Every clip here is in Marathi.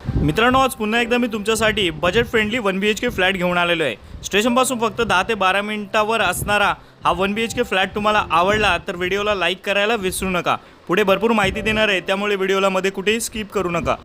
मित्रांनो, आज पुन्हा एकदा मी तुमच्यासाठी बजेट फ्रेंडली 1 BHK फ्लॅट घेऊन आलेलो आहे। स्टेशनपासून फक्त 10 ते 12 मिनिटांवर असणारा हा 1 BHK फ्लॅट तुम्हाला आवडला तर व्हिडिओला लाईक करायला विसरू नका। पुढे भरपूर माहिती देणार आहे, त्यामुळे व्हिडिओला मध्ये कुठेही स्किप करू नका।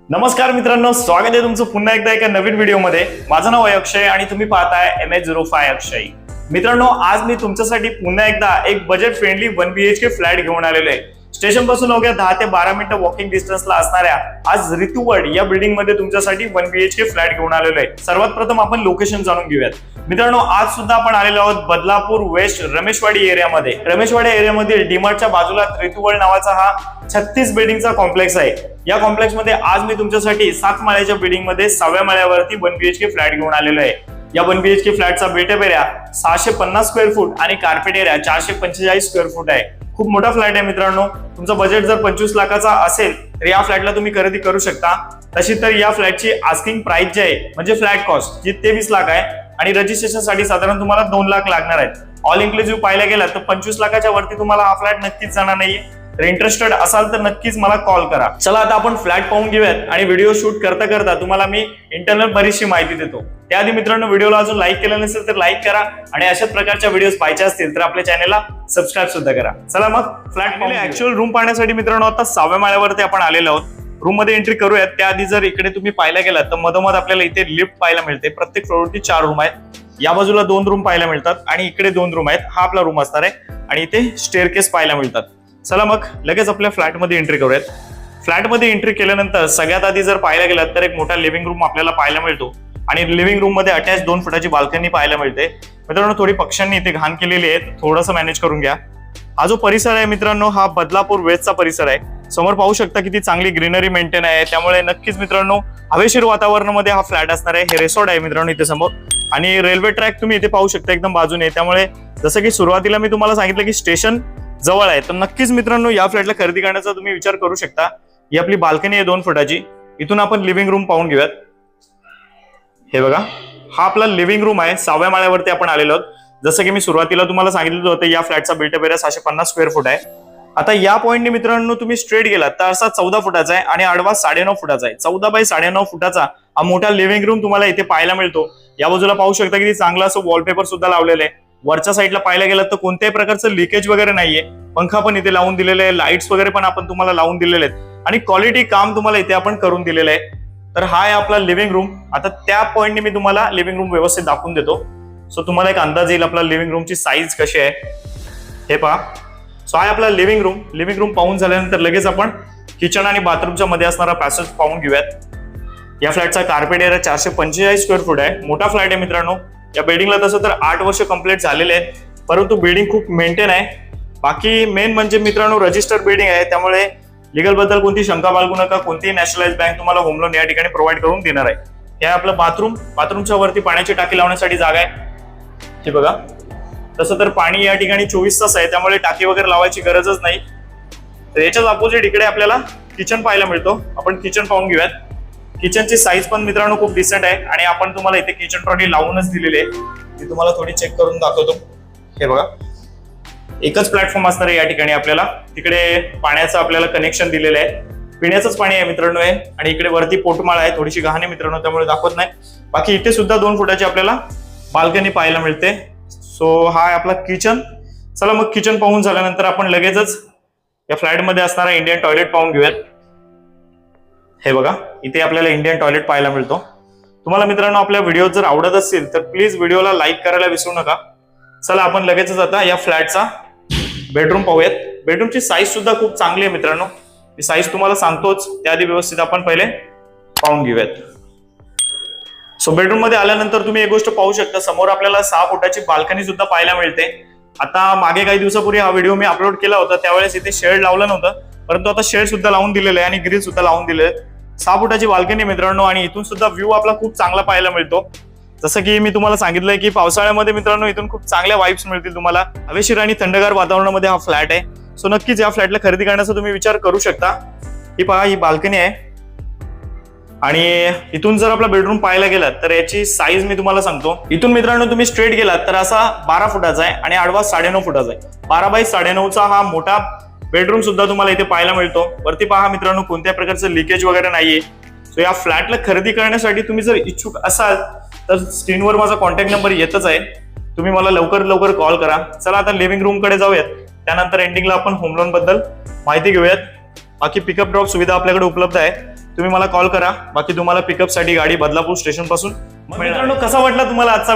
नमस्कार मित्रांनो, स्वागत आहे तुमचं पुन्हा एकदा एका नवीन व्हिडिओमध्ये। माझं नाव आहे अक्षय आणि तुम्ही पाहताय MH05 अक्षय। मित्रांनो, आज मी तुमच्यासाठी पुन्हा एकदा एक बजेट फ्रेंडली 1 BHK फ्लॅट घेऊन आलेलो आहे। स्टेशन पासून अवघ्या 10 ते 12 मिनिटं वॉकिंग डिस्टन्सला असणाऱ्या आज ऋतुवर्ड या बिल्डिंग मध्ये तुमच्यासाठी 1 BHK फ्लॅट घेऊन आलेलो आहे। सर्वात प्रथम आपण लोकेशन जाणून घेऊयात। मित्रांनो, आज सुद्धा आपण आलेलो आहोत बदलापूर वेस्ट रमेशवाडी एरियामध्ये। रमेशवाडी एरियामध्ये डीमार्टच्या बाजूला ऋतुवर्ड नावाचा हा 36 बिल्डिंगचा कॉम्प्लेक्स आहे। या कॉम्प्लेक्स मध्ये आज मी तुमच्यासाठी 7 माळ्याच्या बिल्डिंग मध्ये 6व्या माळ्यावरती 1 BHK फ्लॅट घेऊन आलेलो आहे। या 1 BHK फ्लॅटचा बिल्टअप एरिया 650 स्क्वेअर फूट आणि कार्पेट एरिया 445 स्क्वेअर फूट आहे। खूप मोठा फ्लॅट आहे मित्रांनो। तुमचं बजेट जर 25 लाखाचा असेल तर या फ्लॅटला तुम्ही खरेदी करू शकता। तशी तर या फ्लॅटची आस्किंग प्राइस जी आहे म्हणजे फ्लॅट कॉस्ट जी 23 लाख आहे आणि रजिस्ट्रेशन साठी साधारण तुम्हाला 2 लाख लागणार आहेत। ऑल इन्क्लुसिव्ह पाहायला गेला तर 25 लाखाच्या वरती तुम्हाला हा फ्लॅट नक्कीच जाणार नाहीये। तर इंटरेस्टेड असाल तर नक्कीच मला कॉल करा। चला आता आपण फ्लॅट पाहून घेऊयात आणि व्हिडिओ शूट करता करता तुम्हाला मी इंटरनल बरीचशी माहिती देतो। त्याआधी मित्रांनो, व्हिडिओला अजून लाईक केलं नसेल तर लाईक करा आणि अशाच प्रकारच्या व्हिडिओज पाहायचे असतील तर आपल्या चॅनलला सबस्क्राईब सुद्धा करा। चला मग फ्लॅट मध्ये ऍक्च्युअल रूम पाहण्यासाठी मित्रांनो आता 6व्या माळ्यावरती आपण आलेलो आहोत। रूम मध्ये एंट्री करूयात। त्याआधी जर इकडे तुम्ही पाहायला गेलात तर मधोमध आपल्याला इथे लिफ्ट पाहायला मिळते। प्रत्येक फ्लोअरवरती 4 रूम आहेत। या बाजूला 2 रूम पाहायला मिळतात आणि इकडे 2 रूम आहेत। हा आपला रूम असणार आहे आणि इथे स्टेअरकेस पाहायला मिळतात। चला मग लगेच आपल्या फ्लॅटमध्ये एंट्री करूयात। फ्लॅटमध्ये एंट्री केल्यानंतर सगळ्यात आधी जर पाहायला गेलात तर एक मोठा लिव्हिंग रूम आपल्याला पाहायला मिळतो आणि लिव्हिंग रूम मध्ये अटॅच 2 फुटाची बाल्कनी पाहायला मिळते। मित्रांनो, थोडी पक्ष्यांनी इथे घाण केलेली आहे, थोडंसं मॅनेज करून घ्या। हा जो परिसर आहे मित्रांनो, हा बदलापूर वेस्टचा परिसर आहे। समोर पाहू शकता किती चांगली ग्रीनरी मेंटेन आहे, त्यामुळे नक्कीच मित्रांनो हवेशीर वातावरणामध्ये हा फ्लॅट असणार आहे। हे रिसॉर्ट आहे मित्रांनो इथे समोर आणि रेल्वे ट्रॅक तुम्ही इथे पाहू शकता एकदम बाजूने। त्यामुळे जसं की सुरुवातीला मी तुम्हाला सांगितलं की स्टेशन जवळ आहे, तर नक्कीच मित्रांनो या फ्लॅटला खरेदी करण्याचा तुम्ही विचार करू शकता। ही आपली बाल्कनी आहे 2 फुटाची। इथून आपण लिव्हिंग रूम पाहून घेऊयात। हे बघा, हा आपला लिव्हिंग रूम आहे। 6व्या माळ्यावरती आपण आलेलो आहोत। जसं की मी सुरुवातीला तुम्हाला सांगितलं होतं या फ्लॅटचा बिल्टअप एरिया 650 स्क्वेअर फूट आहे। आता या पॉईंटने मित्रांनो तुम्ही स्ट्रेट गेलात तर असा 14 फुटाचा आहे आणि आडवा 9.5 फुटाचा आहे। 14 बाय 9.5 फुटाचा हा मोठा लिव्हिंग रूम तुम्हाला इथे पाहायला मिळतो। या बाजूला पाहू शकता की चांगला असं वॉलपेपर सुद्धा लावलेलं आहे। वरच्या साईडला पाहायला गेलं तर कोणत्याही प्रकारचं लिकेज वगैरे नाहीये। पंखा पण इथे लावून दिलेले आहे, लाईट्स वगैरे पण आपण तुम्हाला लावून दिलेले आहेत आणि क्वालिटी काम तुम्हाला इथे आपण करून दिलेलं आहे। तर हा आहे आपला लिव्हिंग रूम। आता त्या पॉईंटने मी तुम्हाला लिव्हिंग रूम व्यवस्थित दाखवून देतो, सो तुम्हाला एक अंदाज येईल आपला लिव्हिंग रूमची साईज कशी आहे। हे पहा, सो आहे आपला लिव्हिंग रूम। लिव्हिंग रूम पाहून झाल्यानंतर लगेच आपण किचन आणि बाथरूमच्या मध्ये असणारा पॅसेज पाहून घेऊयात। या फ्लॅटचा कार्पेट एरिया 445 स्क्वेअर फूट आहे। मोठा फ्लॅट आहे मित्रांनो। या बिल्डिंगला तसं तर 8 वर्ष कंप्लीट झालेले आहेत, परंतु बिल्डिंग खूप मेंटेन आहे। बाकी मेन म्हणजे मित्रांनो रजिस्टर्ड बिल्डिंग आहे, त्यामुळे लिगल बद्दल कोणती शंका बाळगू नका। कोणतीही नॅशनलाइज बँक तुम्हाला होम लोन या ठिकाणी प्रोव्हाइड करून देणार आहे। हे आपलं बाथरूम। बाथरूमच्या वरती पाण्याची टाकी लावण्यासाठी जागा आहे। हे बघा, तसं तर पाणी या ठिकाणी 24 तास आहे, त्यामुळे टाकी वगैरे लावायची गरजच नाही। तर याच्याच अपोजिट इकडे आपल्याला किचन पाहायला मिळतो। आपण किचन पाहून घेऊयात। किचनची साईज पण मित्रांनो खूप डिसेंट आहे आणि आपण तुम्हाला इथे किचन ट्रॉली लावूनच दिलेली आहे। मी तुम्हाला थोडी चेक करून दाखवतो। हे बघा, एकच प्लॅटफॉर्म असणार आहे या ठिकाणी आपल्याला। तिकडे पाण्याचं आपल्याला कनेक्शन दिलेलं आहे, पिण्याचंच पाणी आहे मित्रांनो हे। आणि इकडे वरती पोटमाळ आहे, थोडीशी गहाण आहे मित्रांनो, त्यामुळे दाखवत नाही। बाकी इथे सुद्धा 2 फुटाची आपल्याला बाल्कनी पाहायला मिळते। सो हा आहे आपला किचन। चला मग किचन पाहून झाल्यानंतर आपण लगेचच या फ्लॅटमध्ये असणारा इंडियन टॉयलेट पाहून घेऊयात। हे बघा, इथे आपल्याला इंडियन टॉयलेट पाहायला मिळतो। तुम्हाला मित्रांनो आपल्या व्हिडिओ जर आवडत असतील तर प्लीज व्हिडिओला लाईक करायला विसरू नका। चला आपण लगेचच आता या फ्लॅटचा बेडरूम पाहूयात। बेडरूमची साईज सुद्धा खूप चांगली आहे मित्रांनो। ही साईज तुम्हाला सांगतोच, त्याआधी व्यवस्थित आपण पहिले पाहून घेऊयात। सो बेडरूम मध्ये आल्यानंतर तुम्ही एक गोष्ट पाहू शकता, समोर आपल्याला 6 फुटाची बाल्कनी सुद्धा पाहायला मिळते। आता मागे काही दिवसापूर्वी हा व्हिडिओ मी अपलोड केला होता, त्यावेळेस इथे शेड लावलं नव्हतं, परंतु आता शेड सुद्धा लावून दिलेलं आहे आणि ग्रिल सुद्धा लावून दिलेलं आहे। 6 फुटाची बाल्कनी मित्रांनो आणि इथून सुद्धा व्ह्यू आपला खूप चांगला पाहायला मिळतो। जसं की मी तुम्हाला सांगितलंय की पावसाळ्यामध्ये मित्रांनो इथून खूप चांगल्या वाइब्स मिळतील तुम्हाला। हवेशीर आणि थंडगार वातावरणामध्ये हा फ्लॅट आहे। सो नक्कीच या फ्लॅटला खरेदी करण्याचा तुम्ही विचार करू शकता। ही पहा, ही बाल्कनी आहे आणि इथून जर आपला बेडरूम पाहायला गेलात तर याची साईज मी तुम्हाला सांगतो. इथून मित्रांनो तुम्ही स्ट्रेट गेलात तर असा 12 फुटाचा आहे आणि आडवा 9.5 फुटाचा आहे. 12 बाय 9.5चा हा मोठा बेडरूम सुद्धा तुम्हाला इथे पाहायला मिळतो. वरती पहा मित्रांनो कोणत्या प्रकारचं लिकेज वगैरे नाहीये. सो या फ्लॅटला खरेदी करण्यासाठी तुम्ही जर इच्छुक असाल तर स्क्रीनवर माझा कॉन्टॅक्ट नंबर येतच आहे. तुम्ही मला लवकर कॉल करा. चला आता लिव्हिंग रूम कडे जाऊयात. त्यानंतर एंडिंगला आपण होम लोन बद्दल माहिती घेऊयात. बाकी पिकअप ड्रॉप सुविधा आपल्याकडे उपलब्ध आहे. तुम्ही मला कॉल करा. बाकी तुम्हाला पिकअप साठी गाडी बदलापूर स्टेशन पासून. मित्रांनो कसा वाटला तुम्हाला आजचा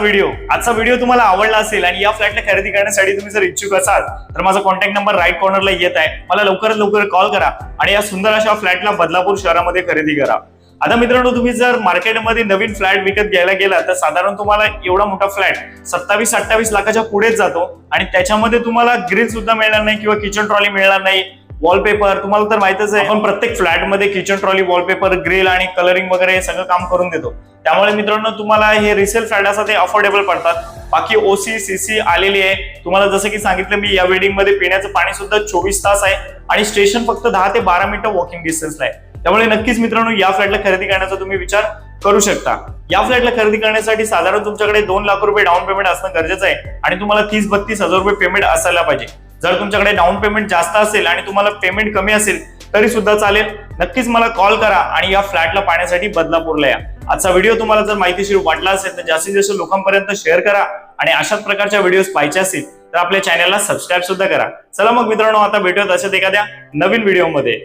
व्हिडिओ तुम्हाला आवडला असेल आणि या फ्लॅटला खरेदी करण्यासाठी तुम्ही जर इच्छुक असाल तर माझा कॉन्टॅक्ट नंबर राईट कॉर्नरला येत आहे. मला लवकर कॉल करा आणि या सुंदर अशा फ्लॅटला बदलापूर शहरामध्ये खरेदी करा. आता मित्रांनो तुम्ही जर मार्केटमध्ये नवीन फ्लॅट विकत घ्यायला गेला तर साधारण तुम्हाला एवढा मोठा फ्लॅट 27-28 लाखाच्या पुढेच जातो आणि त्याच्यामध्ये तुम्हाला ग्रिल सुद्धा मिळणार नाही किंवा किचन ट्रॉली मिळणार नाही. वॉलपेपर तुम्हाला तर माहितच आहे, आपण प्रत्येक फ्लॅटमध्ये किचन ट्रॉली, वॉलपेपर, ग्रिल आणि कलरिंग वगैरे हे सगळं काम करून देतो. त्यामुळे मित्रांनो तुम्हाला हे रिसेल फ्लॅट असं ते अफोर्डेबल पडतात. बाकी ओसी सीसी आलेली आहे. तुम्हाला जसं की सांगितलं मी या बिल्डिंग मध्ये पिण्याचं पाणी सुद्धा 24 तास आहे आणि स्टेशन फक्त 10 ते 12 मिनिटं वॉकिंग डिस्टन्सला आहे. त्यामुळे नक्कीच मित्रांनो या फ्लॅटला खरेदी करण्याचा तुम्ही विचार करू शकता. या फ्लॅटला खरेदी करण्यासाठी साधारण तुमच्याकडे 2 लाख रुपये डाऊन पेमेंट असणं गरजेचं आहे आणि तुम्हाला 30-32 हजार रुपये पेमेंट असायला पाहिजे. जर तुमच्याकडे डाऊन पेमेंट जास्त असेल आणि तुम्हाला पेमेंट कमी असेल तरी सुद्धा चालेल. नक्कीच मला कॉल करा आणि या फ्लॅटला पाहण्यासाठी बदलापूरला या. आजचा व्हिडिओ तुम्हाला जर माहितीशीर वाटला असेल तर जास्तीत जास्त लोकांपर्यंत शेअर करा आणि अशाच प्रकारच्या व्हिडिओज पाहिजे असतील तर आपल्या चॅनलला सबस्क्राईब सुद्धा करा. चला मग मित्रांनो आता भेटूयात अशाच एखाद्या नवीन व्हिडिओमध्ये.